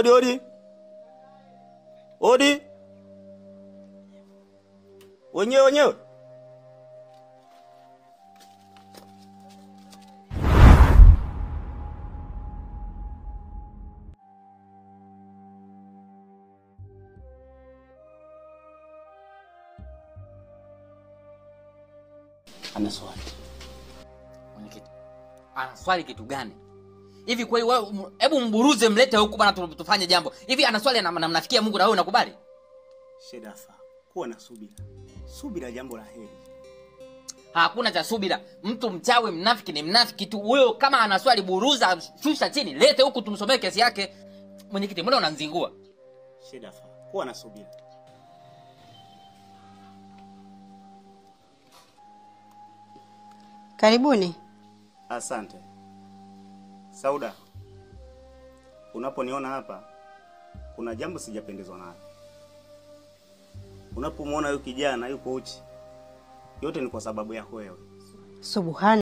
Odi. Odi. Wenyewe. Ana swali. Mwenyekiti. Ana swali kitu gani? Hivi kwa hiyo hebu mburuze mlete huku bana tufanye jambo. Hivi ana swali namnafikia Mungu na wewe unakubali? Shedafa, kuwa na subira. Subira jambo la heri. Hakuna cha subira. Mtu mchawi mnafiki ni mnafiki tu. Huyo kama ana swali buruza shusha chini. Lete huku tumsomee kesi yake. Mwenyekiti, mbona unanzingua? Shedafa, kuwa na subira. Karibuni. Asante. Sauda, unaponiona hapa kuna jambo sijapendezwa nalo. Unapomwona huyu kijana yuko uchi, yote ni kwa sababu yako wewe. Subhana